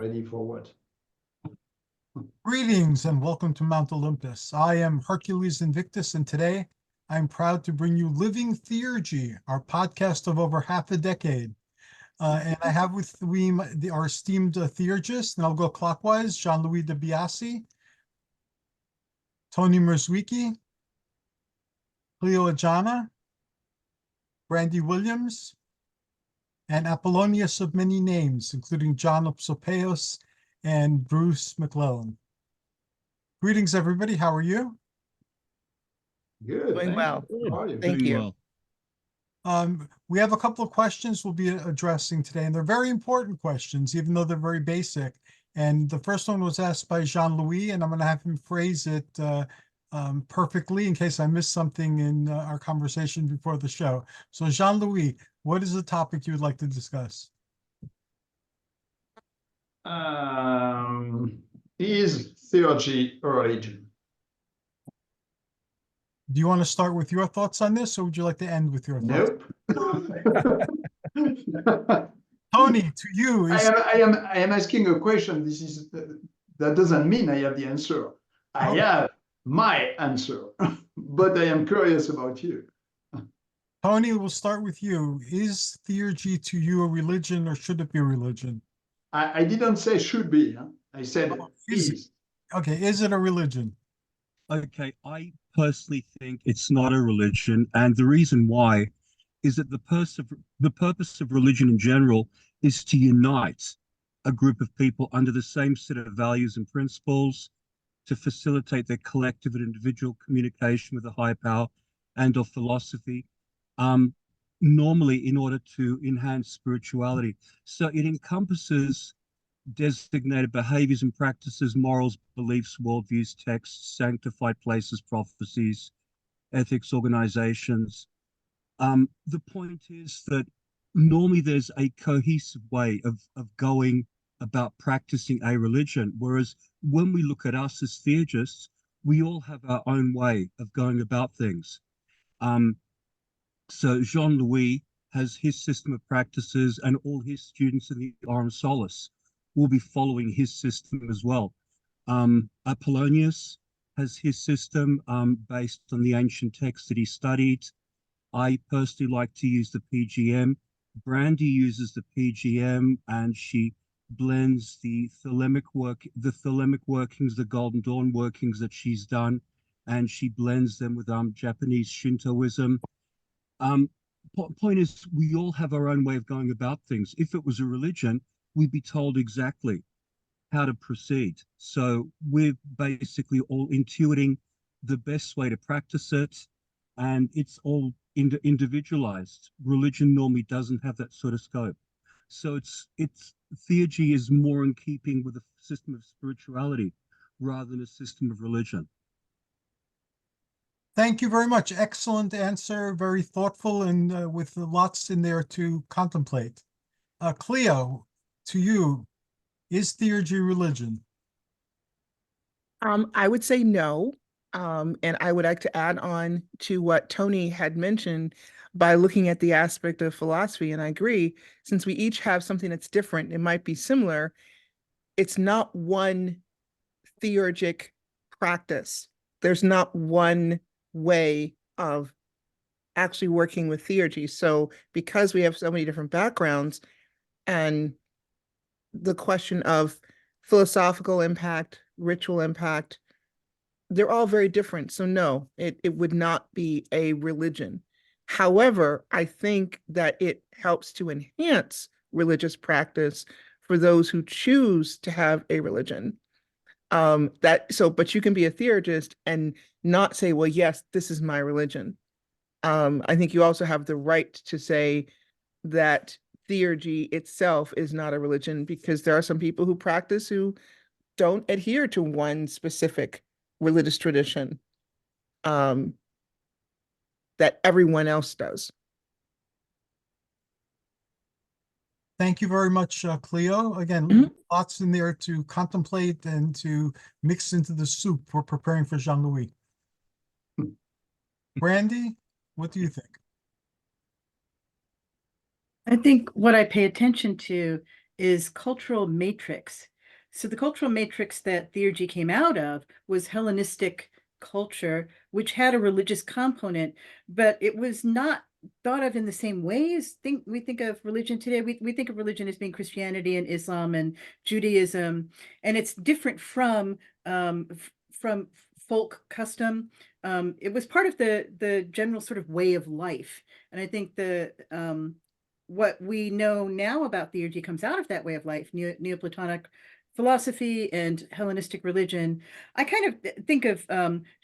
Ready for what? Greetings and welcome to Mount Olympus. I am Hercules Invictus, and today I'm proud to bring you Living Theurgy, our podcast of over half a decade. And I have with me our esteemed theurgist, and I'll go clockwise, Jean-Louis de Biasi, Tony Mierzwicki, Clio Ajana, Brandy Williams, and Apollonius of many names, including John Opsopeos and Bruce McClellan. Greetings, everybody. How are you? Good. Doing well. How are you? Thank you. We have a couple of questions we'll be addressing today, and they're very important questions, even though they're very basic. And the first one was asked by Jean-Louis, and I'm going to have him phrase it perfectly in case I missed something in our conversation before the show. So Jean-Louis, what is the topic you would like to discuss? Is theurgy a religion? Do you want to start with your thoughts on this, or would you like to end with your thoughts? Nope. Tony, to you. I am asking a question. That doesn't mean I have the answer. I have my answer, but I am curious about you. Tony, we'll start with you. Is theurgy to you a religion, or should it be a religion? I didn't say should be. Huh? I said is. Okay, is it a religion? Okay, I personally think it's not a religion, and the reason why is that the purpose of religion in general is to unite a group of people under the same set of values and principles, to facilitate their collective and individual communication with a higher power and of philosophy, normally in order to enhance spirituality. So it encompasses designated behaviors and practices, morals, beliefs, worldviews, texts, sanctified places, prophecies, ethics, organizations. The point is that normally there's a cohesive way of going about practicing a religion, whereas when we look at us as theurgists, we all have our own way of going about things. So Jean-Louis has his system of practices, and all his students in the Aurum Solis will be following his system as well. Apollonius has his system based on the ancient texts that he studied. I personally like to use the PGM. Brandy uses the PGM, and she blends the thelemic workings, the Golden Dawn workings that she's done, and she blends them with Japanese Shintoism. Point is, we all have our own way of going about things. If it was a religion, we'd be told exactly how to proceed. So we're basically all intuiting the best way to practice it, and it's all individualized. Religion normally doesn't have that sort of scope. So it's theurgy is more in keeping with a system of spirituality rather than a system of religion. Thank you very much. Excellent answer. Very thoughtful, and with lots in there to contemplate. Clio, to you, is theurgy religion? I would say no. And I would like to add on to what Tony had mentioned by looking at the aspect of philosophy. And I agree, since we each have something that's different, it might be similar. It's not one theurgic practice. There's not one way of actually working with theurgy. So because we have so many different backgrounds, and the question of philosophical impact, ritual impact, they're all very different. So no, it would not be a religion. However, I think that it helps to enhance religious practice for those who choose to have a religion. But you can be a theurgist and not say, well, yes, this is my religion. I think you also have the right to say that theurgy itself is not a religion, because there are some people who practice who don't adhere to one specific religious tradition that everyone else does. Thank you very much, Clio. Again, lots in there to contemplate and to mix into the soup for preparing for Jean-Louis. Brandy, what do you think? I think what I pay attention to is cultural matrix. So the cultural matrix that Theurgy came out of was Hellenistic culture, which had a religious component, but it was not thought of in the same way as we think of religion today. We think of religion as being Christianity and Islam and Judaism, and it's different from folk custom. It was part of the general sort of way of life, and I think what we know now about Theurgy comes out of that way of life, Neoplatonic philosophy and Hellenistic religion. I kind of think of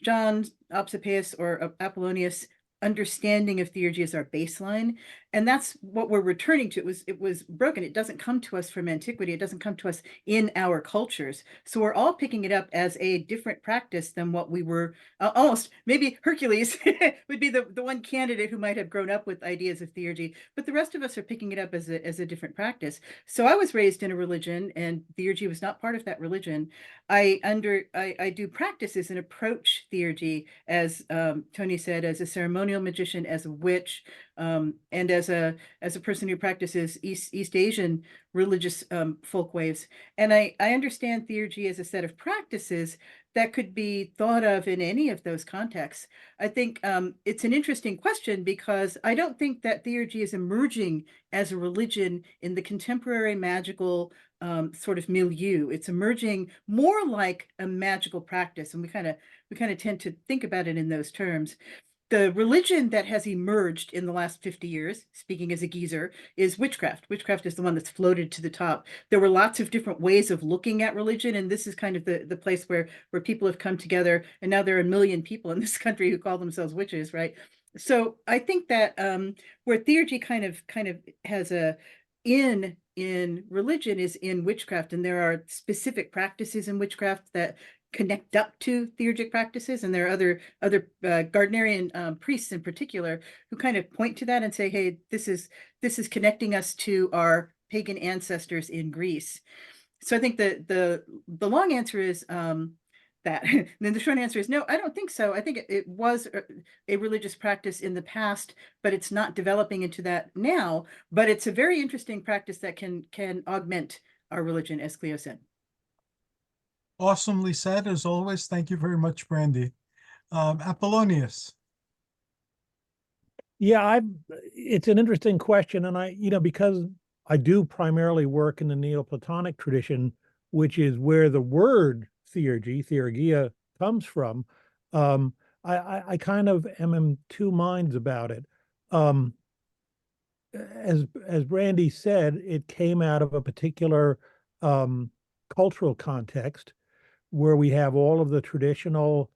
John Opsipeus or Apollonius understanding of Theurgy as our baseline, and that's what we're returning to. It was broken. It doesn't come to us from antiquity. It doesn't come to us in our cultures. So we're all picking it up as a different practice than what we were. Almost maybe Hercules would be the one candidate who might have grown up with ideas of Theurgy, but the rest of us are picking it up as a different practice. So I was raised in a religion, and Theurgy was not part of that religion. I do practices and approach Theurgy, as Tony said, as a ceremonial magician, as a witch, and as a person who practices East Asian religious folk waves. And I understand Theurgy as a set of practices that could be thought of in any of those contexts. I think it's an interesting question, because I don't think that Theurgy is emerging as a religion in the contemporary magical sort of milieu. It's emerging more like a magical practice, and we kind of tend to think about it in those terms. The religion that has emerged in the last 50 years, speaking as a geezer, is witchcraft. Witchcraft is the one that's floated to the top. There were lots of different ways of looking at religion, and this is kind of the place where people have come together, and now there are 1 million people in this country who call themselves witches, right? So I think that where Theurgy kind of has a in religion is in witchcraft, and there are specific practices in witchcraft that connect up to theurgic practices, and there are other Gardnerian priests in particular who kind of point to that and say, hey, this is connecting us to our pagan ancestors in Greece. So I think the long answer is that. And then the short answer is no, I don't think so. I think it was a religious practice in the past, but it's not developing into that now. But it's a very interesting practice that can augment our religion, as Clio said. Awesomely said, as always. Thank you very much, Brandy. Apollonius. Yeah, it's an interesting question. And because I do primarily work in the Neoplatonic tradition, which is where the word theurgy, theurgia, comes from, I kind of am in two minds about it. As Brandy said, it came out of a particular cultural context where we have all of the traditional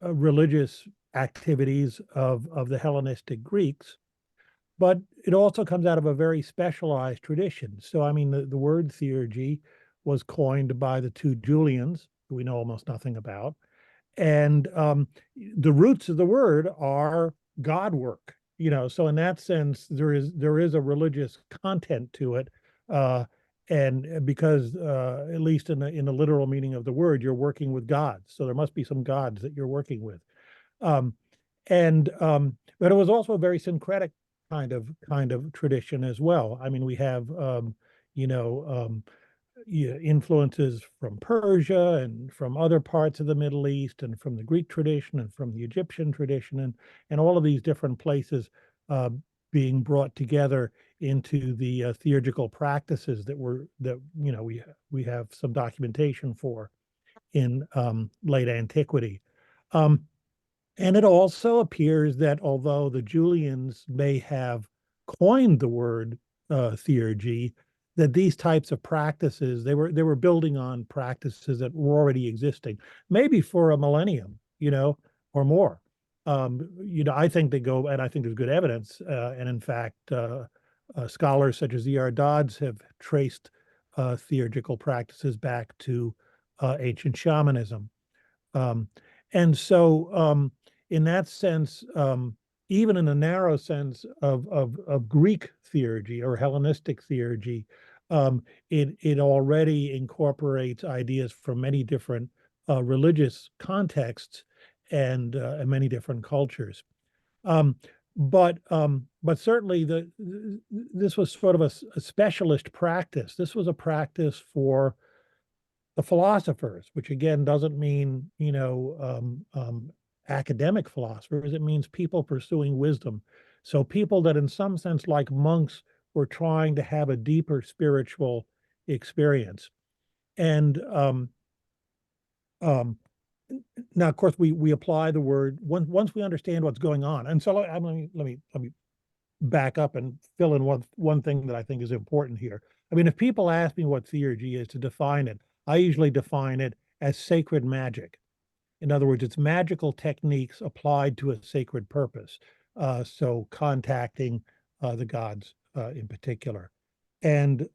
religious activities of the Hellenistic Greeks, but it also comes out of a very specialized tradition. So, I mean, the word theurgy was coined by the two Julians, who we know almost nothing about. And the roots of the word are God work, so in that sense, there is a religious content to it. And because at least in the literal meaning of the word, you're working with gods. So there must be some gods that you're working with. But it was also a very syncretic kind of tradition as well. I mean, we have influences from Persia and from other parts of the Middle East, and from the Greek tradition and from the Egyptian tradition, and all of these different places being brought together into the theurgical practices that we have some documentation for in late antiquity. And it also appears that although the Julians may have coined the word theurgy, that these types of practices, they were building on practices that were already existing, maybe for a millennium, or more. I think they go, and I think there's good evidence, and in fact, scholars such as E.R. Dodds have traced theurgical practices back to ancient shamanism. And so in that sense, even in the narrow sense of Greek theurgy or Hellenistic theurgy, it already incorporates ideas from many different religious contexts and many different cultures. But but certainly this was sort of a specialist practice. This was a practice for the philosophers, which again doesn't mean, academic philosophers. It means people pursuing wisdom. So people that in some sense, like monks, were trying to have a deeper spiritual experience. And now, of course, we apply the word once we understand what's going on. And so let me back up and fill in one thing that I think is important here. I mean, if people ask me what theurgy is, to define it, I usually define it as sacred magic. In other words, it's magical techniques applied to a sacred purpose. So contacting the gods in particular. And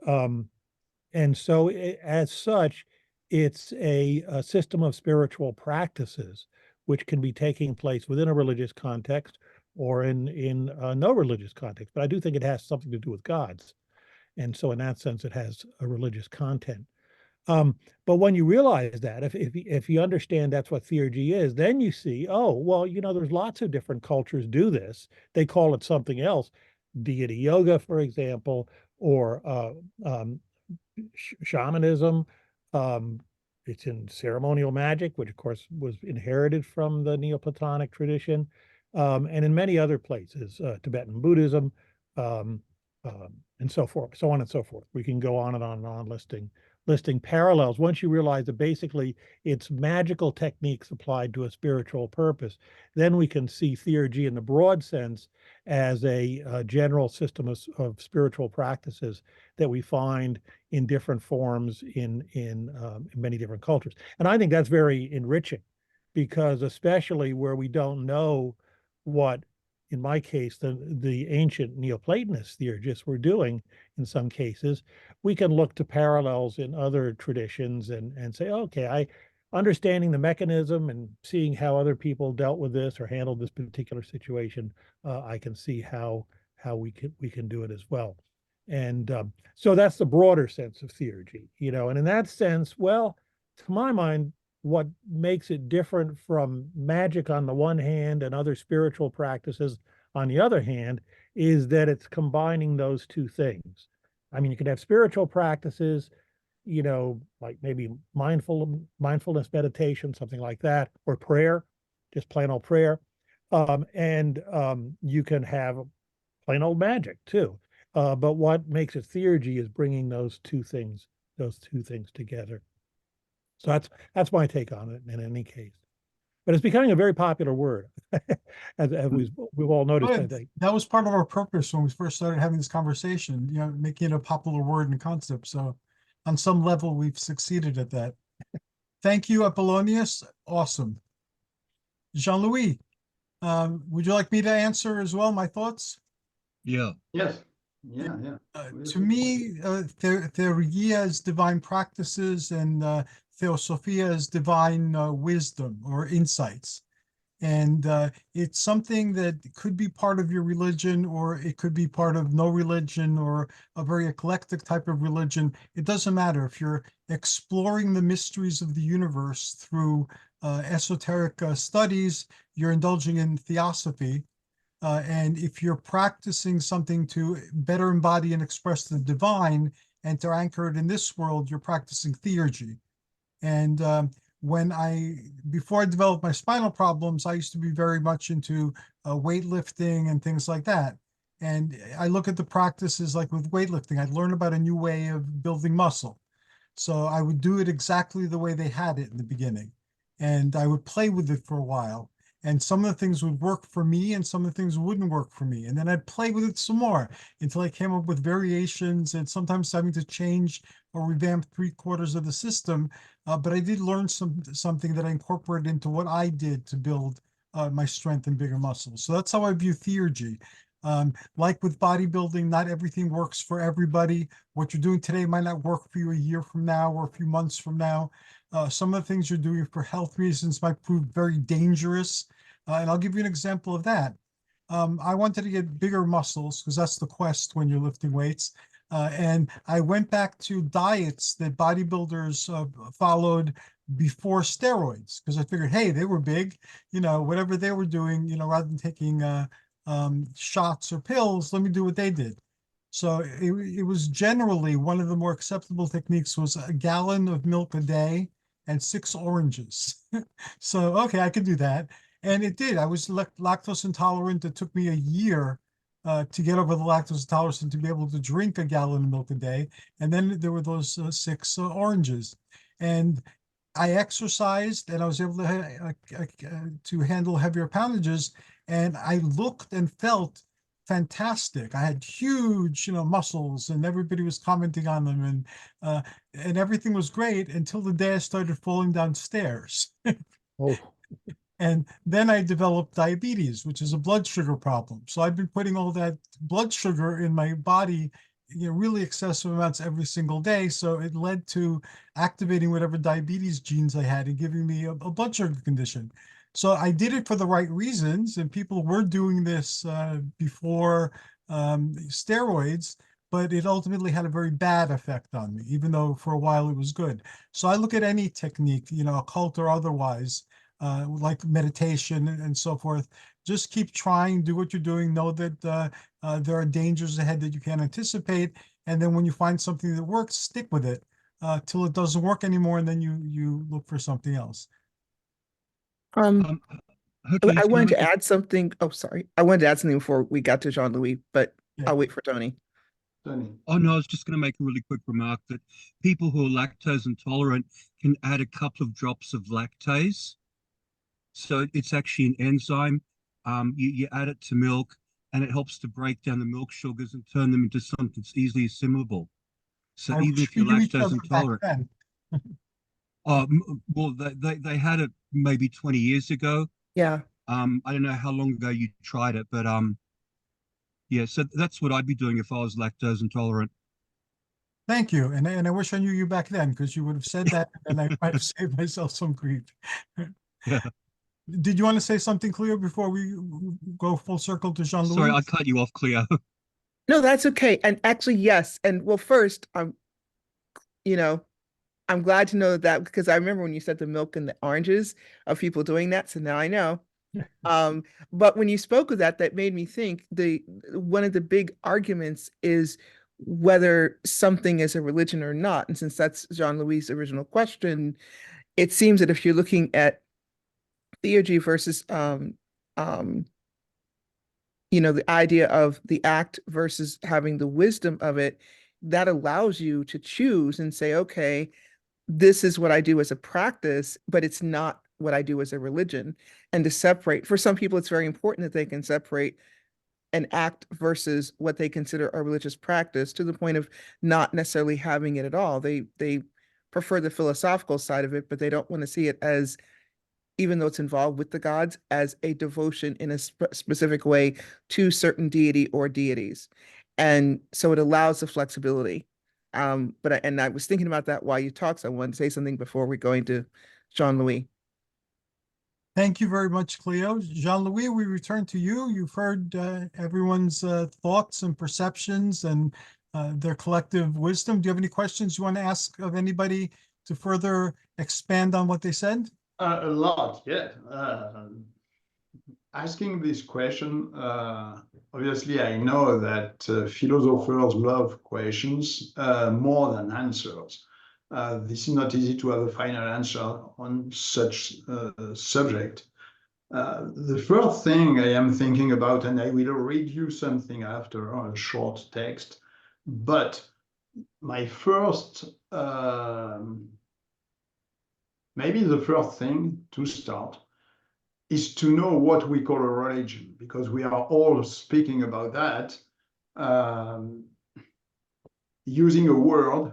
so as such, it's a system of spiritual practices which can be taking place within a religious context or in no religious context. But I do think it has something to do with gods. And so in that sense, it has a religious content. But when you realize that, if you understand that's what theurgy is, then you see, oh, well, there's lots of different cultures do this. They call it something else, deity yoga, for example, or shamanism. It's in ceremonial magic, which of course was inherited from the Neoplatonic tradition, and in many other places, Tibetan Buddhism, and so forth, so on and so forth. We can go on and on and on listing parallels. Once you realize that basically it's magical techniques applied to a spiritual purpose, then we can see theurgy in the broad sense as a general system of spiritual practices that we find in different forms in many different cultures. And I think that's very enriching, because especially where we don't know what, in my case, the ancient Neoplatonists, theurgists, were doing in some cases, we can look to parallels in other traditions and say, okay, understanding the mechanism and seeing how other people dealt with this or handled this particular situation, I can see how we can do it as well. And so that's the broader sense of theurgy, and in that sense, well, to my mind, what makes it different from magic on the one hand and other spiritual practices on the other hand is that it's combining those two things. I mean, you can have spiritual practices, like maybe mindfulness meditation, something like that, or prayer, just plain old prayer. And you can have plain old magic too. But what makes it theurgy is bringing those two things together. So that's my take on it in any case. But it's becoming a very popular word, as we've all noticed, I think. That was part of our purpose when we first started having this conversation, making it a popular word and concept. So on some level, we've succeeded at that. Thank you, Apollonius. Awesome. Jean-Louis, would you like me to answer as well my thoughts? Yeah. Yes. Yeah. To me, Theurgia is divine practices and Theosophia is divine wisdom or insights. And it's something that could be part of your religion, or it could be part of no religion, or a very eclectic type of religion. It doesn't matter. If you're exploring the mysteries of the universe through esoteric studies, you're indulging in theosophy. And if you're practicing something to better embody and express the divine and to anchor it in this world, you're practicing theurgy. And before I developed my spinal problems, I used to be very much into weightlifting and things like that. And I look at the practices like with weightlifting, I'd learn about a new way of building muscle. So I would do it exactly the way they had it in the beginning. And I would play with it for a while. And some of the things would work for me and some of the things wouldn't work for me. And then I'd play with it some more until I came up with variations and sometimes having to change or revamp 3/4 of the system. But I did learn something that I incorporated into what I did to build my strength and bigger muscles. So that's how I view theurgy. Like with bodybuilding, not everything works for everybody. What you're doing today might not work for you a year from now or a few months from now. Some of the things you're doing for health reasons might prove very dangerous. And I'll give you an example of that. I wanted to get bigger muscles because that's the quest when you're lifting weights. And I went back to diets that bodybuilders followed before steroids because I figured, hey, they were big, whatever they were doing, rather than taking shots or pills, let me do what they did. So it was generally one of the more acceptable techniques was a gallon of milk a day and 6 oranges. So, okay, I could do that. And it did. I was lactose intolerant. It took me a year to get over the lactose intolerance and to be able to drink a gallon of milk a day. And then there were those 6 oranges. And I exercised and I was able to handle heavier poundages. And I looked and felt fantastic. I had huge, muscles, and everybody was commenting on them, and everything was great until the day I started falling downstairs. Oh, And then I developed diabetes, which is a blood sugar problem. So I've been putting all that blood sugar in my body, really excessive amounts every single day. So it led to activating whatever diabetes genes I had and giving me a blood sugar condition. So I did it for the right reasons, and people were doing this before steroids, but it ultimately had a very bad effect on me, even though for a while it was good. So I look at any technique, occult or otherwise, like meditation and so forth. Just keep trying, do what you're doing, know that there are dangers ahead that you can't anticipate. And then when you find something that works, stick with it till it doesn't work anymore, and then you look for something else. Hercules, I can wanted make to add something. Oh, sorry. I wanted to add something before we got to Jean-Louis, but Yeah. I'll wait for Tony. Tony. Oh, no, I was just going to make a really quick remark that people who are lactose intolerant can add a couple of drops of lactase. So it's actually an enzyme. You add it to milk, and it helps to break down the milk sugars and turn them into something that's easily assimilable. So I even wish if you're we knew each lactose other back intolerant, then. well, they had it maybe 20 years ago. Yeah. I don't know how long ago you tried it, but yeah, so that's what I'd be doing if I was lactose intolerant. Thank you. And I wish I knew you back then, because you would have said that and I might have saved myself some grief. Yeah. Did you want to say something, Clio, before we go full circle to Jean-Louis? Sorry, I cut you off, Clio. No, that's okay. And actually, yes. And well, first, I'm glad to know that, because I remember when you said the milk and the oranges of people doing that. So now I know. But when you spoke of that, that made me think one of the big arguments is whether something is a religion or not. And since that's Jean-Louis' original question, it seems that if you're looking at theurgy versus the idea of the act versus having the wisdom of it, that allows you to choose and say, okay, this is what I do as a practice, but it's not what I do as a religion. And to separate, for some people, it's very important that they can separate an act versus what they consider a religious practice, to the point of not necessarily having it at all. They prefer the philosophical side of it, but they don't want to see it as, even though it's involved with the gods, as a devotion in a specific way to certain deity or deities. And so it allows the flexibility. But I was thinking about that while you talked, so I wanted to say something before we go into Jean-Louis. Thank you very much, Clio. Jean-Louis, we return to you. You've heard everyone's thoughts and perceptions and their collective wisdom. Do you have any questions you want to ask of anybody to further expand on what they said? A lot, yeah. Asking this question, obviously I know that philosophers love questions more than answers. This is not easy to have a final answer on such a subject. The first thing I am thinking about, and I will read you something after a short text, but my first, maybe the first thing to start is to know what we call a religion, because we are all speaking about that, using a word,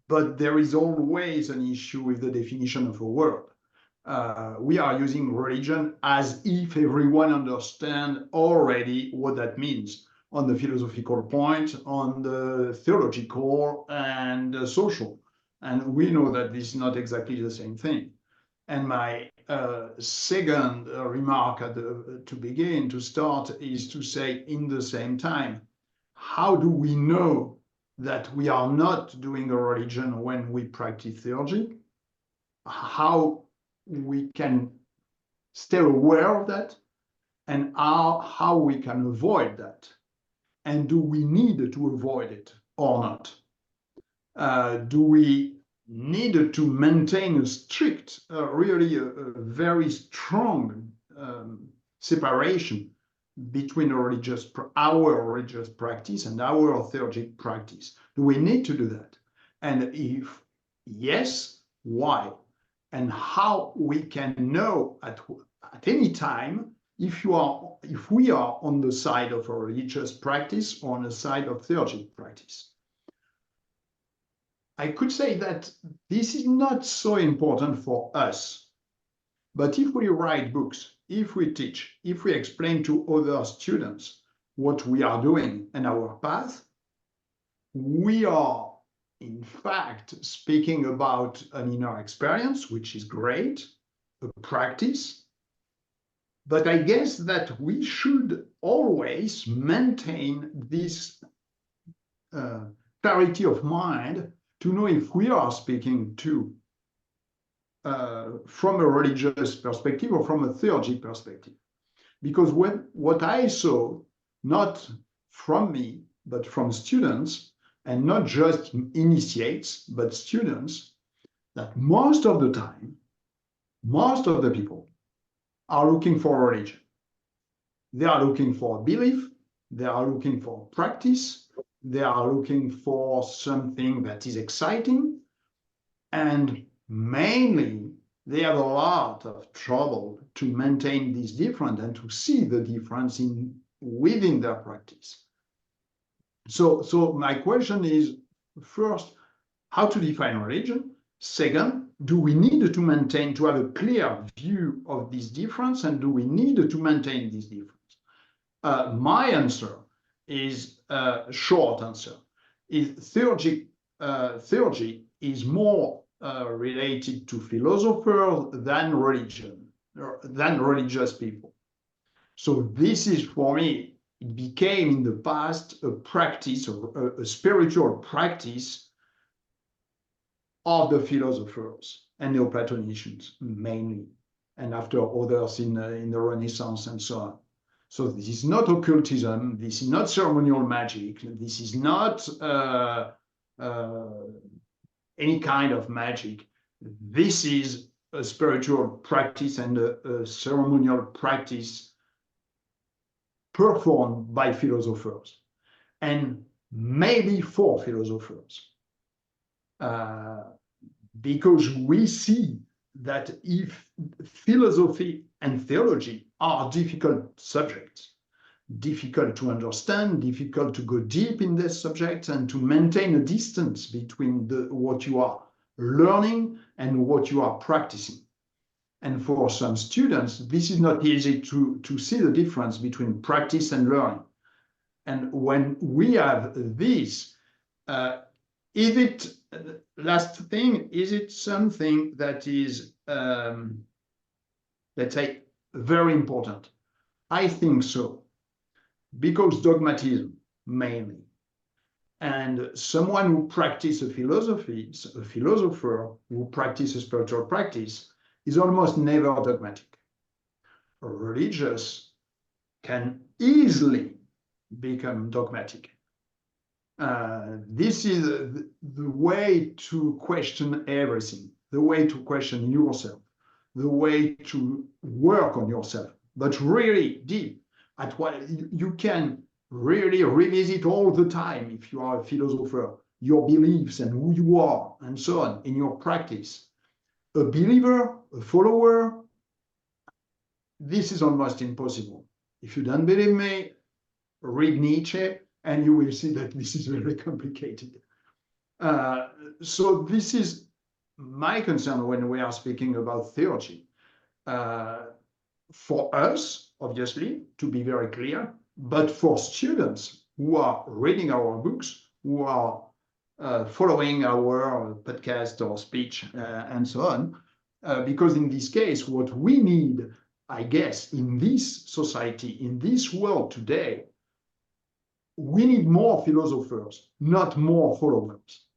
but there is always an issue with the definition of a word. We are using religion as if everyone understands already what that means on the philosophical point, on the theological and the social. And we know that this is not exactly the same thing. And my second remark to begin, to start, is to say, in the same time, how do we know that we are not doing a religion when we practice theurgy? How we can stay aware of that? and how we can avoid that. And do we need to avoid it or not? Do we need to maintain a strict, really a very strong separation between our religious practice and our theurgic practice? Do we need to do that? And if yes, why? And how we can know at any time if we are on the side of a religious practice or on the side of theurgic practice. I could say that this is not so important for us, but if we write books, if we teach, if we explain to other students what we are doing and our path, we are in fact speaking about an inner experience, which is great, a practice. But I guess that we should always maintain this clarity of mind to know if we are speaking from a religious perspective or from a theurgic perspective. Because what I saw, not from me, but from students, and not just initiates, but students, that most of the time, most of the people are looking for a religion. They are looking for a belief, they are looking for practice, they are looking for something that is exciting, and mainly they have a lot of trouble to maintain this difference and to see the difference within their practice. So my question is, first, how to define religion? Second, do we need to have a clear view of this difference, and do we need to maintain this difference? My answer is a short answer. Theurgy is more related to philosophers than religious people. So this is, for me, it became in the past a practice, a spiritual practice of the philosophers and Neoplatonians mainly, and after others in the Renaissance and so on. So this is not occultism, this is not ceremonial magic, this is not any kind of magic. This is a spiritual practice and a ceremonial practice performed by philosophers, and maybe for philosophers. Because we see that if philosophy and theology are difficult subjects, difficult to understand, difficult to go deep in this subject, and to maintain a distance between what you are learning and what you are practicing. And for some students, this is not easy to see the difference between practice and learning. And when we have this, is it, last thing, is it something that is, let's say, very important? I think so, because dogmatism, mainly. And someone who practices a philosophy, a philosopher who practices spiritual practice, is almost never dogmatic. A religious can easily become dogmatic. This is the way to question everything, the way to question yourself, the way to work on yourself, but really deep at what you can really revisit all the time if you are a philosopher, your beliefs and who you are and so on in your practice. A believer, a follower, this is almost impossible. If you don't believe me, read Nietzsche, and you will see that this is very complicated. So this is my concern when we are speaking about theurgy. For us, obviously, to be very clear, but for students who are reading our books, who are following our podcast or speech and so on, because in this case, what we need, I guess, in this society, in this world today, we need more philosophers, not more followers.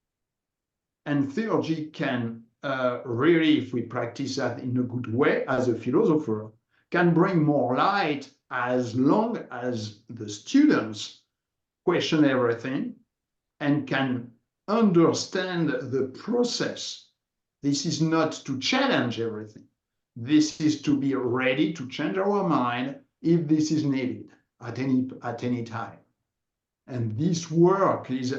And theurgy can really, if we practice that in a good way as a philosopher, can bring more light as long as the students question everything and can understand the process. This is not to challenge everything. This is to be ready to change our mind if this is needed at any time. And this work is,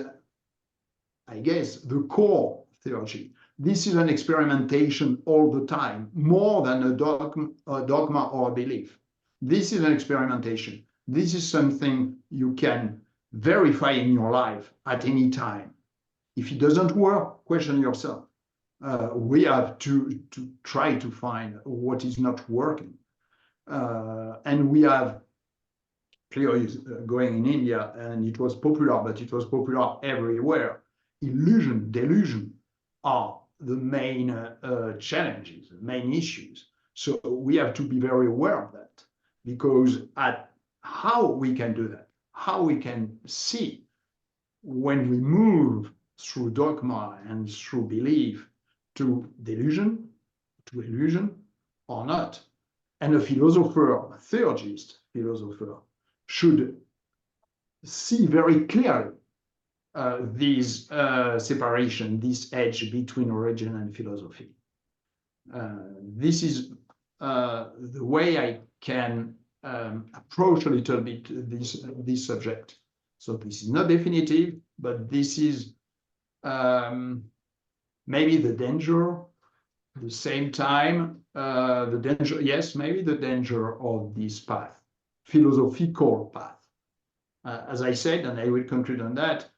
I guess, the core theurgy. This is an experimentation all the time, more than a dogma or a belief. This is an experimentation. This is something you can verify in your life at any time. If it doesn't work, question yourself. We have to try to find what is not working. And we have, Clio is going in India, and it was popular, but it was popular everywhere. Illusion, delusion are the main challenges, the main issues. So we have to be very aware of that, because at how we can do that, how we can see when we move through dogma and through belief to delusion, to illusion, or not. And a philosopher, a theurgist philosopher, should see very clearly this separation, this edge between religion and philosophy. This is the way I can approach a little bit this subject. So this is not definitive, but this is maybe the danger. At the same time, the danger, yes, maybe the danger of this path, philosophical path. As I said, and I will conclude on that,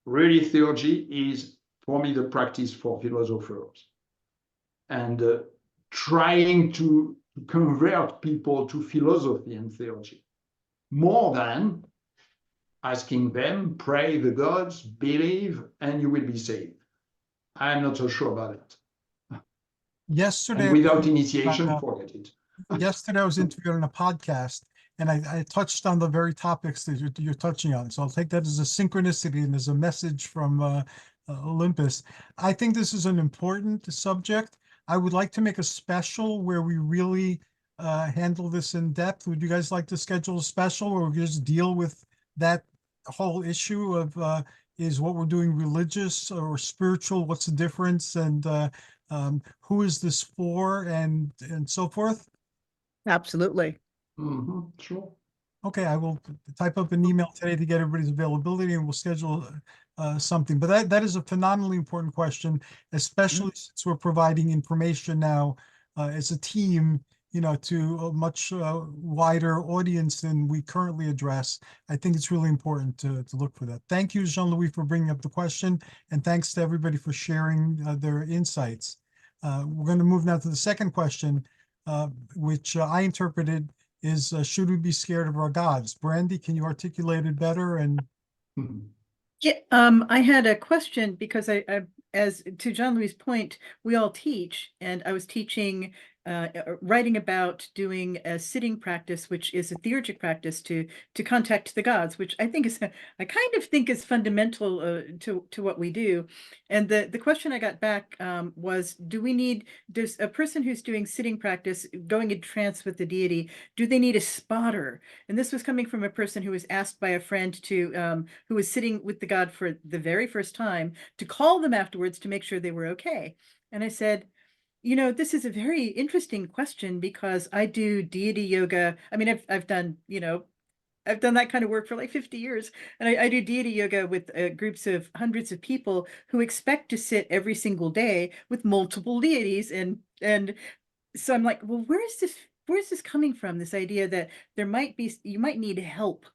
really theurgy is, for me, the practice for philosophers. And trying to convert people to philosophy and theurgy, more than asking them, pray the gods, believe, and you will be saved. I'm not so sure about it. Yesterday, And without initiation, forget it. Yesterday, I was interviewed on a podcast, and I touched on the very topics that you're touching on. So I'll take that as a synchronicity and as a message from Olympus. I think this is an important subject. I would like to make a special where we really handle this in depth. Would you guys like to schedule a special where we just deal with that whole issue of is what we're doing religious or spiritual? What's the difference? And who is this for, and so forth? Absolutely. Sure. Okay, I will type up an email today to get everybody's availability, and we'll schedule something. But that is a phenomenally important question, especially since we're providing information now as a team, you know, to a much wider audience than we currently address. I think it's really important to look for that. Thank you, Jean-Louis, for bringing up the question, and thanks to everybody for sharing their insights. We're going to move now to the second question, which I interpreted is, should we be scared of our gods? Brandy, can you articulate it better? And Yeah, I had a question because I as to Jean-Louis' point, we all teach, and I was teaching, writing about doing a sitting practice, which is a theurgic practice to contact the gods, which I think is, I kind of think is fundamental to what we do. And the question I got back was, does a person who's doing sitting practice, going in trance with the deity, do they need a spotter? And this was coming from a person who was asked by a friend to, who was sitting with the god for the very first time, to call them afterwards to make sure they were okay. And I said, you know, this is a very interesting question because I do deity yoga. I mean, I've done, you know, I've done that kind of work for like 50 years. And I do deity yoga with groups of hundreds of people who expect to sit every single day with multiple deities. And so I'm like, well, where is this coming from? This idea that you might need help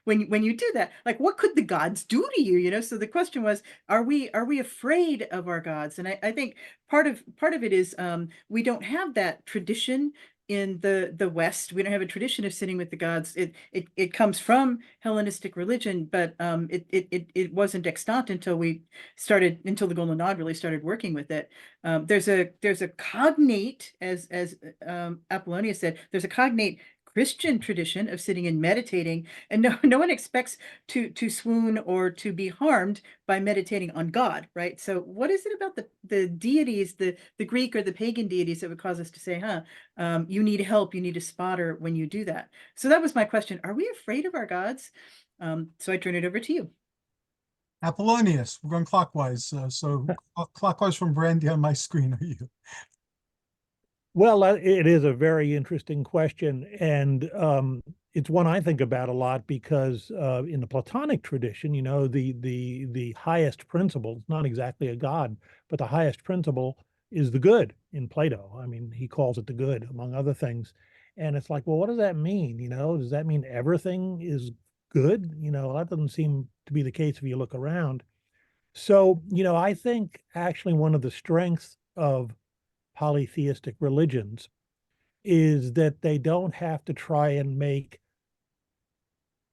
when you do that. Like, what could the gods do to you? You know, so the question was, are we afraid of our gods? And I think part of it is we don't have that tradition in the West. We don't have a tradition of sitting with the gods. It comes from Hellenistic religion, but it wasn't extant until the Golden Dawn really started working with it. There's a cognate, as Apollonius said, there's a cognate Christian tradition of sitting and meditating, and no one expects to swoon or to be harmed by meditating on God, right? So what is it about the deities, the Greek or the pagan deities, that would cause us to say, you need help, you need a spotter when you do that? So that was my question. Are we afraid of our gods? So I turn it over to you. Apollonius, we're going clockwise. So clockwise from Brandy on my screen are you? Well, it is a very interesting question, and it's one I think about a lot because in the Platonic tradition, you know, the highest principle, it's not exactly a god, but the highest principle is the good in Plato. I mean, he calls it the good, among other things. And it's like, well, what does that mean? You know, does that mean everything is good? You know, that doesn't seem to be the case if you look around. So, you know, I think actually one of the strengths of polytheistic religions is that they don't have to try and make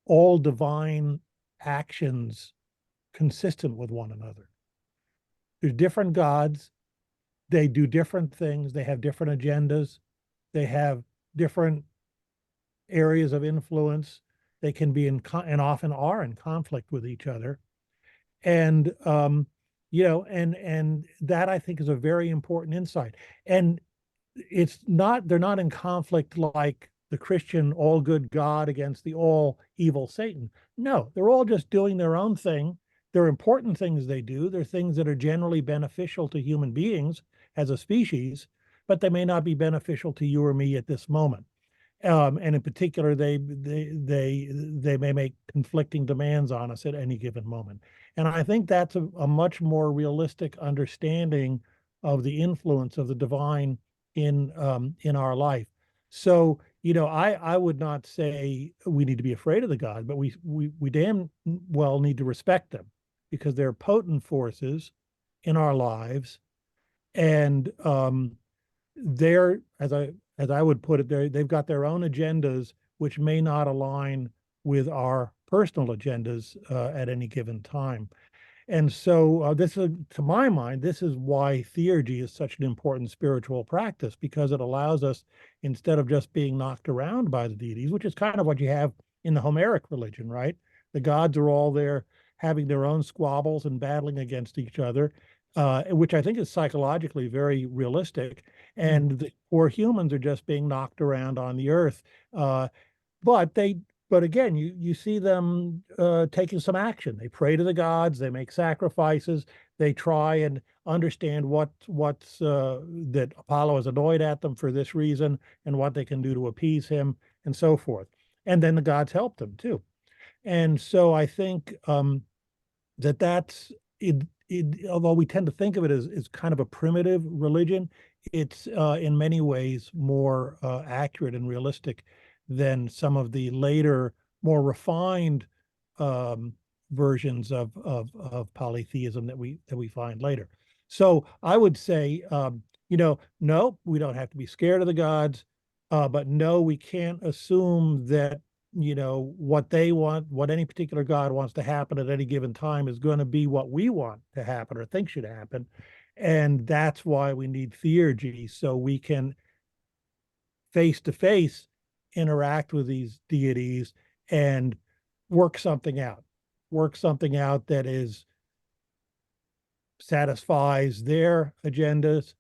all divine actions consistent with one another. There's different gods, they do different things, they have different agendas, they have different areas of influence, they can be and often are in conflict with each other. And you know, and that I think is a very important insight. And it's not, they're not in conflict like the Christian all good God against the all evil Satan. No, they're all just doing their own thing. They're important things they do. They're things that are generally beneficial to human beings as a species, but they may not be beneficial to you or me at this moment. And in particular, they may make conflicting demands on us at any given moment. And I think that's a much more realistic understanding of the influence of the divine in our life. So, you know, I would not say we need to be afraid of the God, but we damn well need to respect them because they're potent forces in our lives, and they're, as I would put it, they've got their own agendas which may not align with our personal agendas at any given time. And so this is, to my mind, this is why theurgy is such an important spiritual practice, because it allows us, instead of just being knocked around by the deities, which is kind of what you have in the Homeric religion, right? The gods are all there having their own squabbles and battling against each other, which I think is psychologically very realistic. And the poor humans are just being knocked around on the earth. But again, you see them taking some action. They pray to the gods, they make sacrifices, they try and understand what's that Apollo is annoyed at them for this reason and what they can do to appease him and so forth. And then the gods help them too. And so I think that's it. Although we tend to think of it as kind of a primitive religion, it's in many ways more accurate and realistic than some of the later, more refined versions of polytheism that we find later. So I would say, you know, no, we don't have to be scared of the gods, but no, we can't assume that, you know, what they want, what any particular god wants to happen at any given time is going to be what we want to happen or think should happen. And that's why we need theurgy, so we can face to face interact with these deities and work something out that is satisfies their agendas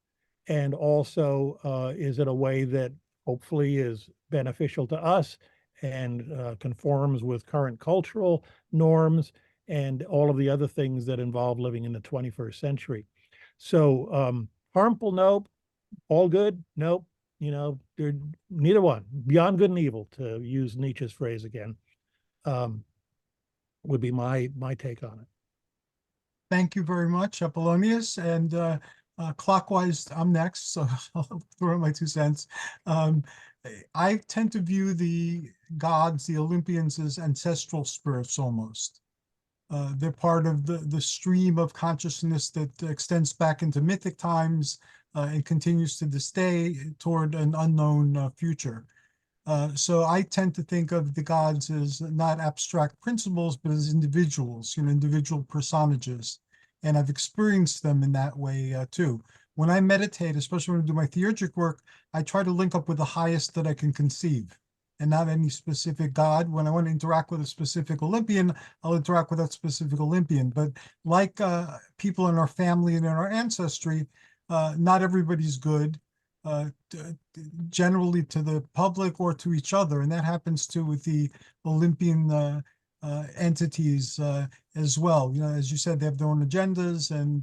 and also is in a way that hopefully is beneficial to us and conforms with current cultural norms and all of the other things that involve living in the 21st century. So harmful, nope. All good, nope. You know, they're neither one. Beyond good and evil, to use Nietzsche's phrase again, would be my take on it. Thank you very much, Apollonius. And clockwise, I'm next, so I'll throw in my 2 cents. I tend to view the gods, the Olympians, as ancestral spirits almost. They're part of the stream of consciousness that extends back into mythic times and continues to this day toward an unknown future. So I tend to think of the gods as not abstract principles, but as individuals, you know, individual personages. And I've experienced them in that way too. When I meditate, especially when I do my theurgic work, I try to link up with the highest that I can conceive. and not any specific god. When I want to interact with a specific Olympian, I'll interact with that specific Olympian. But like people in our family and in our ancestry, not everybody's good, generally to the public or to each other. And that happens too with the Olympian entities as well. You know, as you said, they have their own agendas and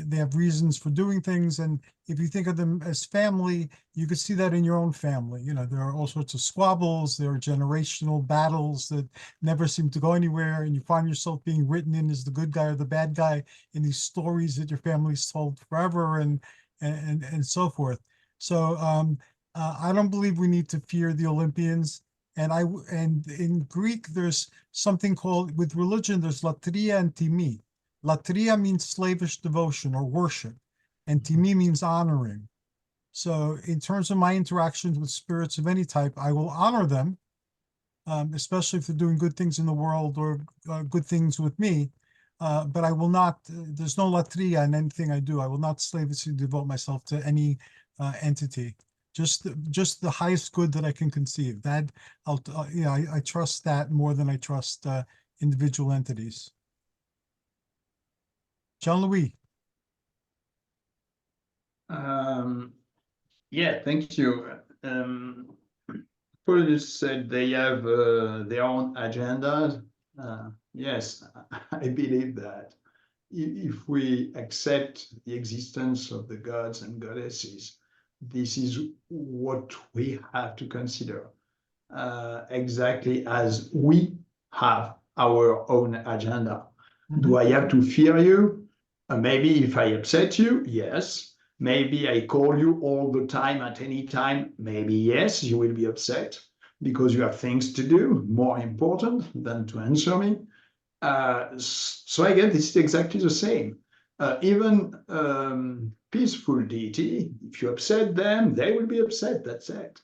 they have reasons for doing things. And if you think of them as family, you could see that in your own family. You know, there are all sorts of squabbles, there are generational battles that never seem to go anywhere. And you find yourself being written in as the good guy or the bad guy in these stories that your family's told forever and so forth. So I don't believe we need to fear the Olympians. And in Greek, there's something called, with religion, there's latria and timi. Latria means slavish devotion or worship, and timi means honoring. So in terms of my interactions with spirits of any type, I will honor them, especially if they're doing good things in the world or good things with me. But I will not, there's no latria in anything I do. I will not slavishly devote myself to any entity. Just the highest good that I can conceive. That I trust that more than I trust individual entities. Jean-Louis. Yeah, thank you. Paul said they have their own agendas. Yes, I believe that. If we accept the existence of the gods and goddesses, this is what we have to consider, exactly as we have our own agenda. Mm-hmm. Do I have to fear you? Maybe if I upset you, yes. Maybe I call you all the time at any time. Maybe yes, you will be upset because you have things to do more important than to answer me. So again, this is exactly the same. Even peaceful deity, if you upset them, they will be upset, that's it.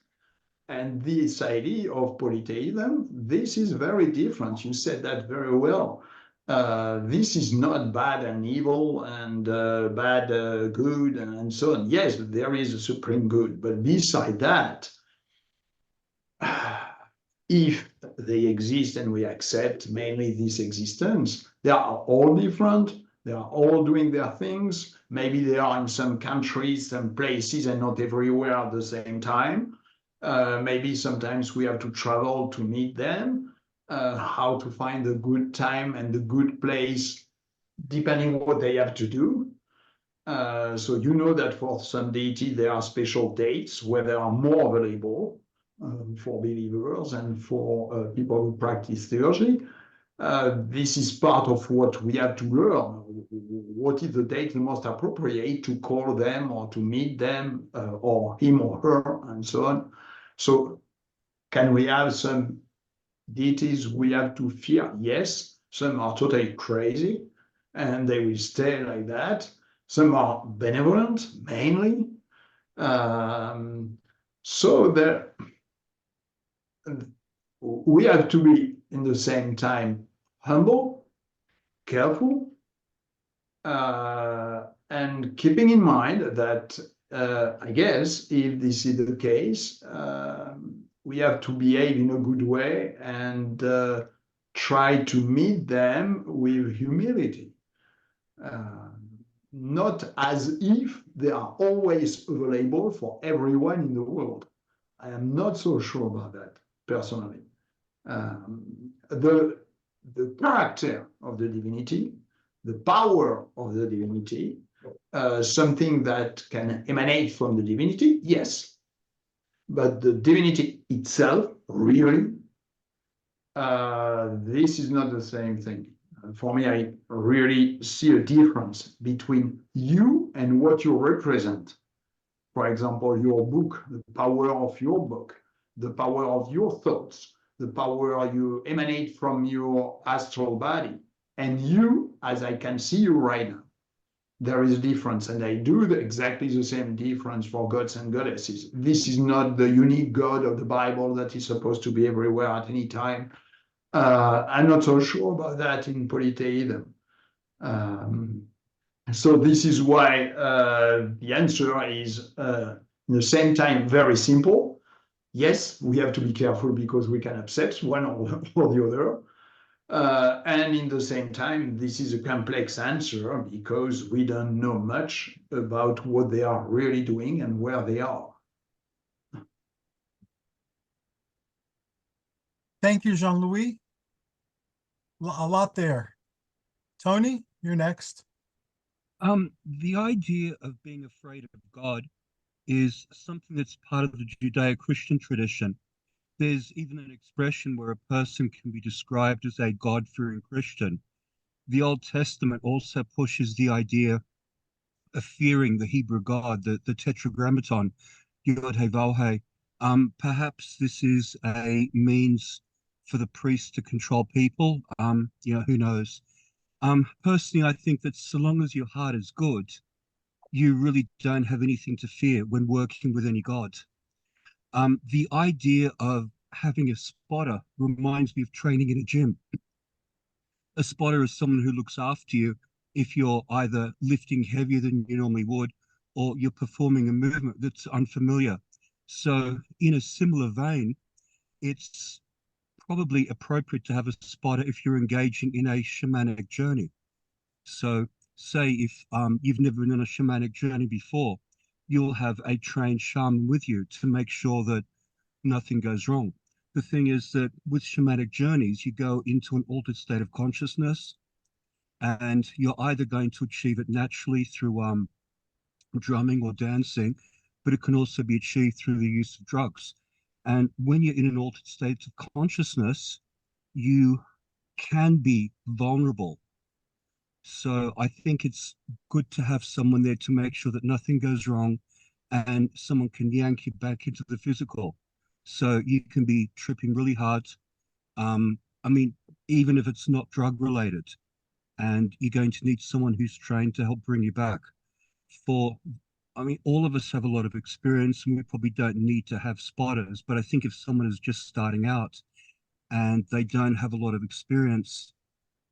And this idea of polytheism, this is very different. You said that very well. This is not bad and evil and bad good and so on. Yes, there is a supreme good, but beside that, if they exist and we accept mainly this existence, they are all different. They are all doing their things. Maybe they are in some countries, some places, and not everywhere at the same time. Maybe sometimes we have to travel to meet them. How to find the good time and the good place, depending on what they have to do. So you know that for some deity, there are special dates where they are more available for believers and for people who practice theurgy. This is part of what we have to learn. What is the date the most appropriate to call them or to meet them or him or her and so on. So can we have some deities we have to fear? Yes, some are totally crazy and they will stay like that. Some are benevolent, mainly. So there, we have to be in the same time humble, careful, and keeping in mind that I guess if this is the case, we have to behave in a good way and try to meet them with humility. Not as if they are always available for everyone in the world. I am not so sure about that, personally. The character of the divinity, the power of the divinity, something that can emanate from the divinity, yes. But the divinity itself, really, this is not the same thing. For me, I really see a difference between you and what you represent. For example, your book, the power of your book, the power of your thoughts, the power you emanate from your astral body, and you, as I can see you right now. There is a difference, and I do exactly the same difference for gods and goddesses. This is not the unique God of the Bible that is supposed to be everywhere at any time. I'm not so sure about that in polytheism. So this is why the answer is, at the same time, very simple. Yes, we have to be careful because we can upset one or the other. And in the same time, this is a complex answer because we don't know much about what they are really doing and where they are. Thank you, Jean-Louis. A lot there. Tony, you're next. The idea of being afraid of God is something that's part of the Judeo-Christian tradition. There's even an expression where a person can be described as a God-fearing Christian. The Old Testament also pushes the idea of fearing the Hebrew God, the Tetragrammaton, Yod He Vav He. Perhaps this is a means for the priest to control people. Who knows? Personally, I think that so long as your heart is good, you really don't have anything to fear when working with any god. The idea of having a spotter reminds me of training in a gym. A spotter is someone who looks after you if you're either lifting heavier than you normally would, or you're performing a movement that's unfamiliar. So in a similar vein, it's probably appropriate to have a spotter if you're engaging in a shamanic journey. So say if you've never been on a shamanic journey before, you'll have a trained shaman with you to make sure that nothing goes wrong. The thing is that with shamanic journeys, you go into an altered state of consciousness, and you're either going to achieve it naturally through drumming or dancing, but it can also be achieved through the use of drugs. And when you're in an altered state of consciousness, you can be vulnerable. So I think it's good to have someone there to make sure that nothing goes wrong and someone can yank you back into the physical. So you can be tripping really hard. I mean, even if it's not drug related, and you're going to need someone who's trained to help bring you back. All of us have a lot of experience and we probably don't need to have spotters, but I think if someone is just starting out and they don't have a lot of experience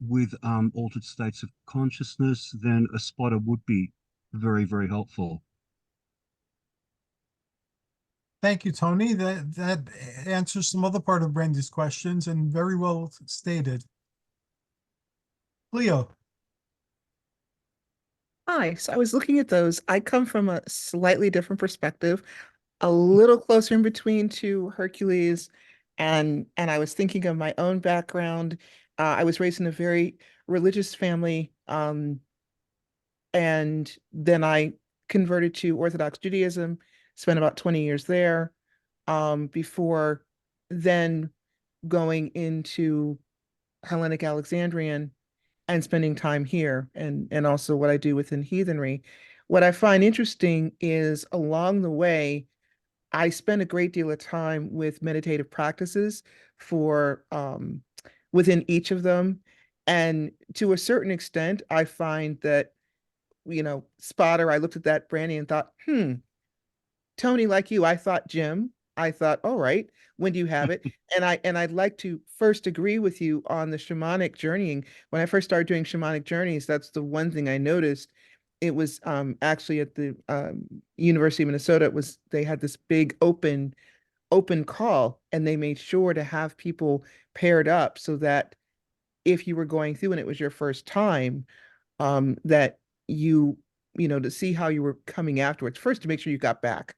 with altered states of consciousness, then a spotter would be very, very helpful. Thank you, Tony. That answers some other part of Brandy's questions and very well stated. Clio. Hi, so I was looking at those. I come from a slightly different perspective, a little closer in between to Hercules, and I was thinking of my own background. I was raised in a very religious family, and then I converted to Orthodox Judaism, spent about 20 years there, before then going into Hellenic Alexandrian and spending time here, and also what I do within heathenry. What I find interesting is along the way, I spend a great deal of time with meditative practices for within each of them. And to a certain extent, I find that, spotter, I looked at that Brandy and thought, Tony, like you, I thought Jim. I thought, all right, when do you have it? And I'd like to first agree with you on the shamanic journeying. When I first started doing shamanic journeys, that's the one thing I noticed. It was actually at the University of Minnesota. They had this big open call, and they made sure to have people paired up so that if you were going through and it was your first time, that to see how you were coming afterwards. First, to make sure you got back.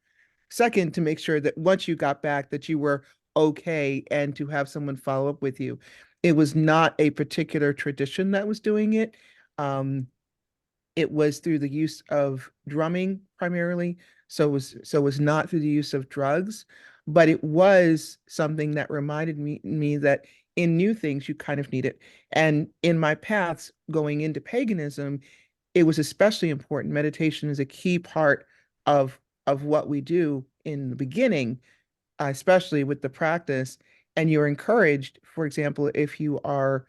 Second, to make sure that once you got back, that you were okay, and to have someone follow up with you. It was not a particular tradition that was doing it. It was through the use of drumming primarily. So it was not through the use of drugs, but it was something that reminded me that in new things, you kind of need it. And in my paths going into paganism, it was especially important. Meditation is a key part of what we do in the beginning, especially with the practice. And you're encouraged, for example, if you are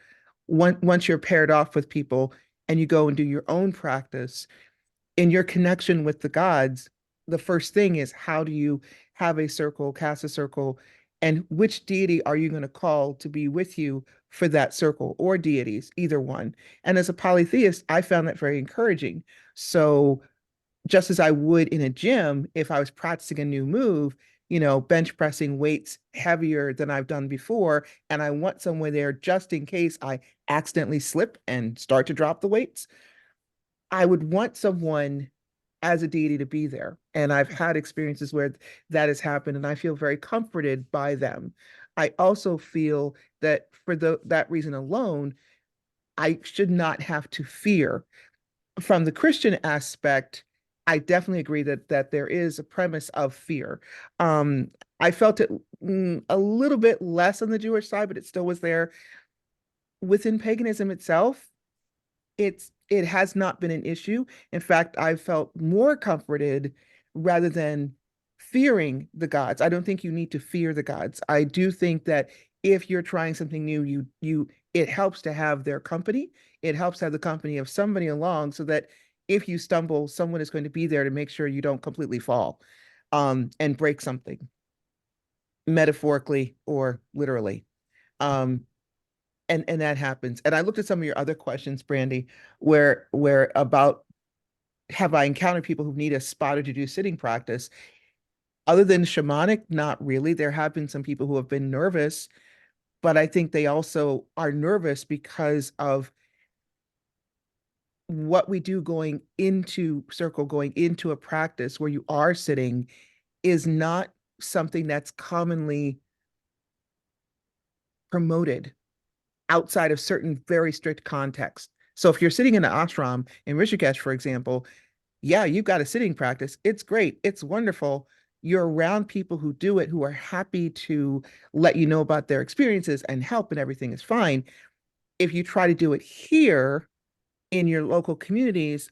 once you're paired off with people and you go and do your own practice in your connection with the gods, the first thing is, how do you have a circle, cast a circle, and which deity are you going to call to be with you for that circle, or deities, either one. And as a polytheist, I found that very encouraging. So just as I would in a gym, if I was practicing a new move, bench pressing weights heavier than I've done before, and I want someone there just in case I accidentally slip and start to drop the weights. I would want someone as a deity to be there. And I've had experiences where that has happened, and I feel very comforted by them. I also feel that for that reason alone, I should not have to fear. From the Christian aspect, I definitely agree that there is a premise of fear. I felt it a little bit less on the Jewish side, but it still was there. Within paganism itself, it has not been an issue. In fact, I felt more comforted rather than fearing the gods. I don't think you need to fear the gods. I do think that if you're trying something new, it helps to have their company. It helps to have the company of somebody along so that if you stumble, someone is going to be there to make sure you don't completely fall and break something, metaphorically or literally. And that happens. And I looked at some of your other questions, Brandy, where about have I encountered people who need a spotter to do sitting practice? Other than shamanic, not really. There have been some people who have been nervous, but I think they also are nervous because of what we do going into a practice where you are sitting is not something that's commonly promoted outside of certain very strict contexts. So if you're sitting in an ashram in Rishikesh, for example, yeah, you've got a sitting practice. It's great. It's wonderful. You're around people who do it, who are happy to let you know about their experiences and help, and everything is fine. If you try to do it here in your local communities,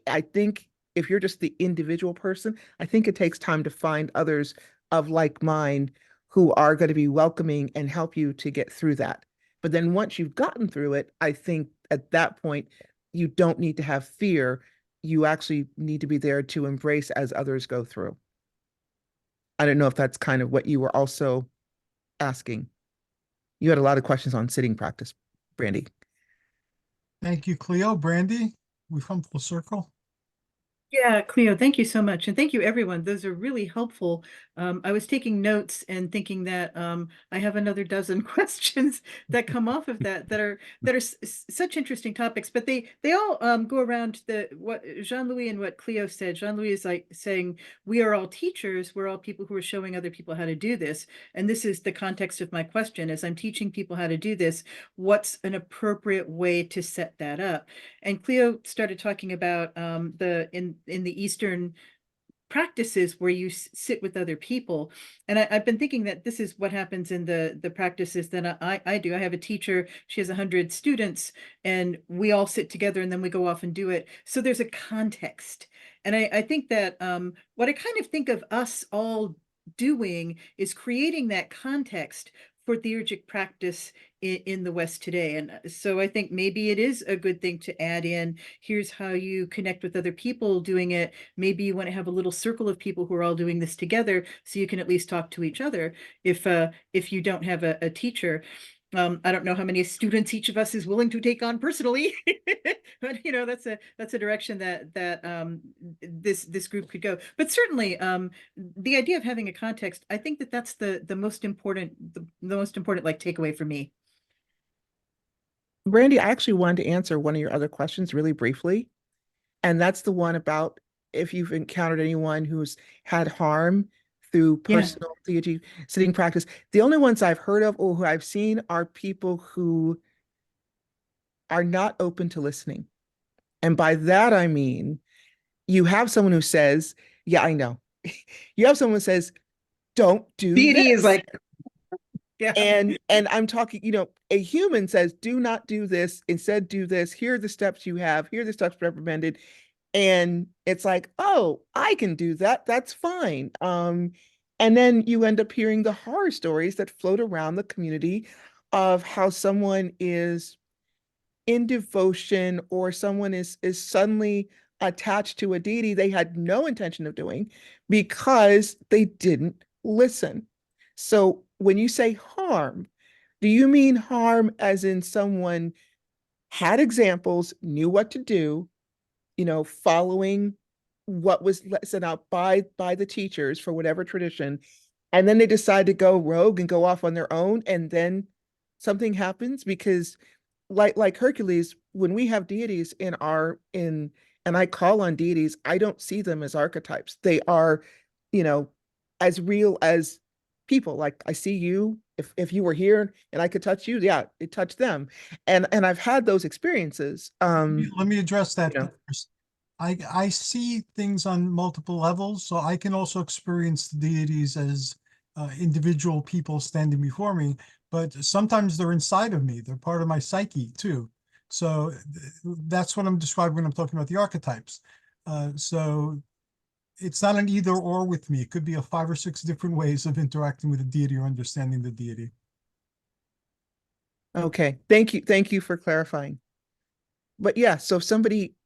I think if you're just the individual person, I think it takes time to find others of like mind who are going to be welcoming and help you to get through that. But then once you've gotten through it, I think at that point, you don't need to have fear. You actually need to be there to embrace as others go through. I don't know if that's kind of what you were also asking. You had a lot of questions on sitting practice, Brandy. Thank you, Clio. Brandy, we've come full circle. Yeah, Clio, thank you so much. And thank you, everyone. Those are really helpful. I was taking notes and thinking that I have another dozen questions that come off of that are such interesting topics, but they all go around what Jean-Louis and what Clio said. Jean-Louis is like saying, we are all teachers. We're all people who are showing other people how to do this. And this is the context of my question. As I'm teaching people how to do this, what's an appropriate way to set that up? And Clio started talking about in the Eastern practices where you sit with other people. And I've been thinking that this is what happens in the practices that I do. I have a teacher, she has 100 students, and we all sit together and then we go off and do it. So there's a context. And I think that what I kind of think of us all doing is creating that context for theurgic practice in the West today. And so I think maybe it is a good thing to add in, here's how you connect with other people doing it. Maybe you want to have a little circle of people who are all doing this together so you can at least talk to each other if you don't have a teacher. I don't know how many students each of us is willing to take on personally, but that's a direction that this group could go. But certainly, the idea of having a context, I think that's the most important like takeaway for me. Brandy, I actually wanted to answer one of your other questions really briefly, and that's the one about if you've encountered anyone who's had harm through personal theurgy sitting practice. The only ones I've heard of or who I've seen are people who are not open to listening. And by that, I mean, you have someone who says, yeah, I know. You have someone who says, don't do Deity this. is like, yeah. And I'm talking, a human says, do not do this. Instead, do this. Here are the steps you have. Here are the steps recommended. And it's like, oh, I can do that. That's fine. And then you end up hearing the horror stories that float around the community of how someone is in devotion or someone is suddenly attached to a deity they had no intention of doing because they didn't listen. So when you say harm, do you mean harm as in someone had examples, knew what to do, following what was sent out by the teachers for whatever tradition, and then they decide to go rogue and go off on their own, and then something happens. Because like Hercules, when we have deities and I call on deities, I don't see them as archetypes. They are, as real as people. Like, I see you, if you were here and I could touch you, yeah, it touched them. And I've had those experiences. Let me address that you know. first. I see things on multiple levels, so I can also experience the deities as individual people standing before me, but sometimes they're inside of me. They're part of my psyche too. So that's what I'm describing when I'm talking about the archetypes. So it's not an either or with me. It could be a 5 or 6 different ways of interacting with the deity or understanding the deity. Okay, thank you for clarifying. But yeah, so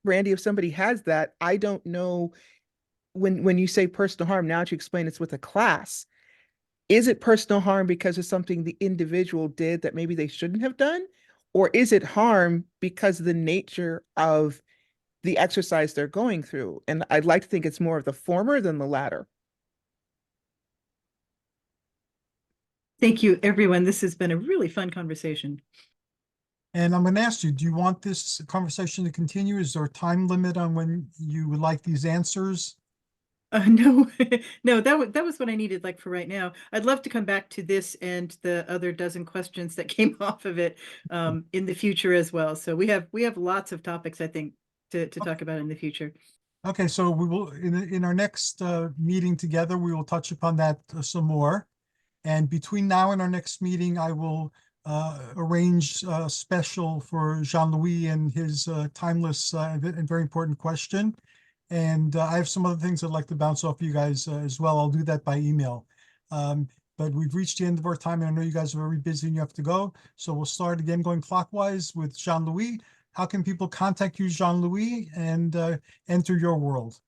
Brandy, if somebody has that, I don't know, when you say personal harm, now that you explain it's with a class, is it personal harm because of something the individual did that maybe they shouldn't have done? Or is it harm because of the nature of the exercise they're going through? And I'd like to think it's more of the former than the latter. Thank you, everyone. This has been a really fun conversation. And I'm going to ask you, do you want this conversation to continue? Is there a time limit on when you would like these answers? No, no, that was what I needed, like, for right now. I'd love to come back to this and the other dozen questions that came off of it in the future as well. So we have lots of topics, I think, to talk about in the future. Okay, so we will, in our next meeting together, we will touch upon that some more. And between now and our next meeting, I will arrange a special for Jean-Louis and his timeless and very important question. And I have some other things I'd like to bounce off you guys as well. I'll do that by email. But we've reached the end of our time, and I know you guys are very busy and you have to go. So we'll start again going clockwise with Jean-Louis. How can people contact you, Jean-Louis, and enter your world?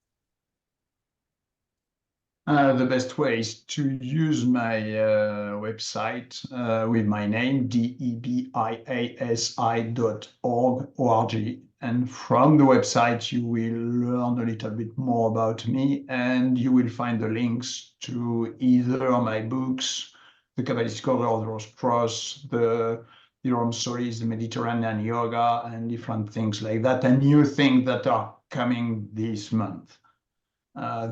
The best way is to use my website with my name, debiasi.org. And from the website, you will learn a little bit more about me, and you will find the links to either my books, The Kabbalistic Order of the Rose Cross, the Rome Solis, the Mediterranean Yoga, and different things like that, and new things that are coming this month.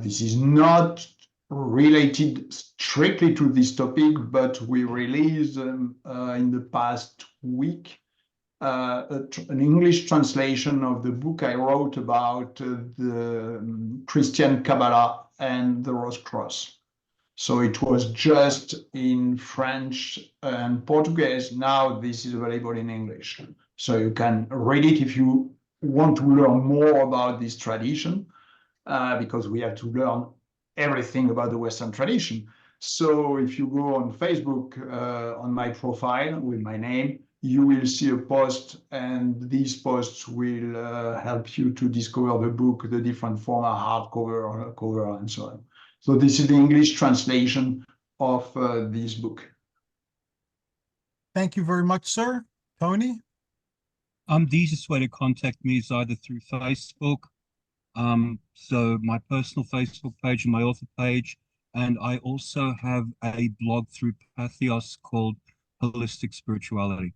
This is not related strictly to this topic, but we released in the past week an English translation of the book I wrote about the Christian Kabbalah and the Rose Cross. So it was just in French and Portuguese. Now this is available in English. So you can read it if you want to learn more about this tradition, because we have to learn everything about the Western tradition. So if you go on Facebook, on my profile with my name, you will see a post, and these posts will help you to discover the book, the different format, hardcover, cover, and so on. So this is the English translation of this book. Thank you very much, sir. Tony? The easiest way to contact me is either through Facebook, so my personal Facebook page and my author page, and I also have a blog through Patheos called Holistic Spirituality.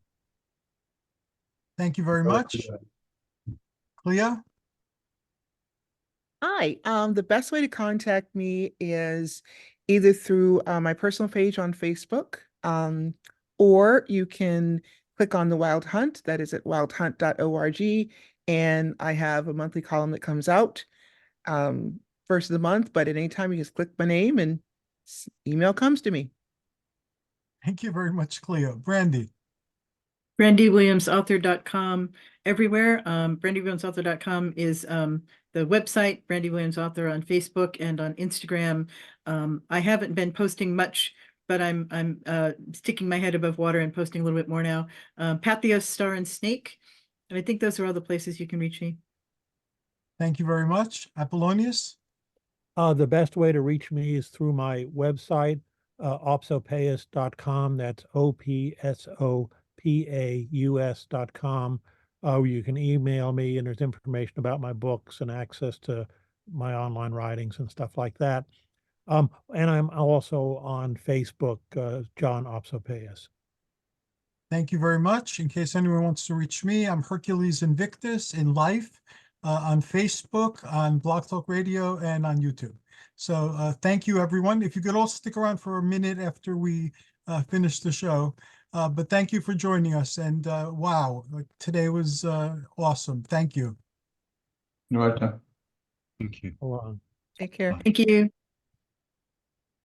Thank you very much. Clio? Hi, the best way to contact me is either through my personal page on Facebook, or you can click on the Wild Hunt. That is at wildhunt.org. And I have a monthly column that comes out first of the month, but at any time you just click my name and email comes to me. Thank you very much, Clio. Brandy? BrandyWilliamsAuthor.com everywhere. BrandyWilliamsAuthor.com is the website. Brandy Williams Author on Facebook and on Instagram. I haven't been posting much, but I'm sticking my head above water and posting a little bit more now. Patheos, Star and Snake. And I think those are all the places you can reach me. Thank you very much. Apollonius? The best way to reach me is through my website, opsopaeus.com. That's opsopaeus.com. You can email me, and there's information about my books and access to my online writings and stuff like that. And I'm also on Facebook, John Opsopeus. Thank you very much. In case anyone wants to reach me, I'm Hercules Invictus in life, on Facebook, on Blog Talk Radio, and on YouTube. So thank you, everyone. If you could all stick around for a minute after we finish the show. But thank you for joining us. And wow, today was awesome. Thank you. You're welcome. Thank you. Hold on. Take care. Thank you.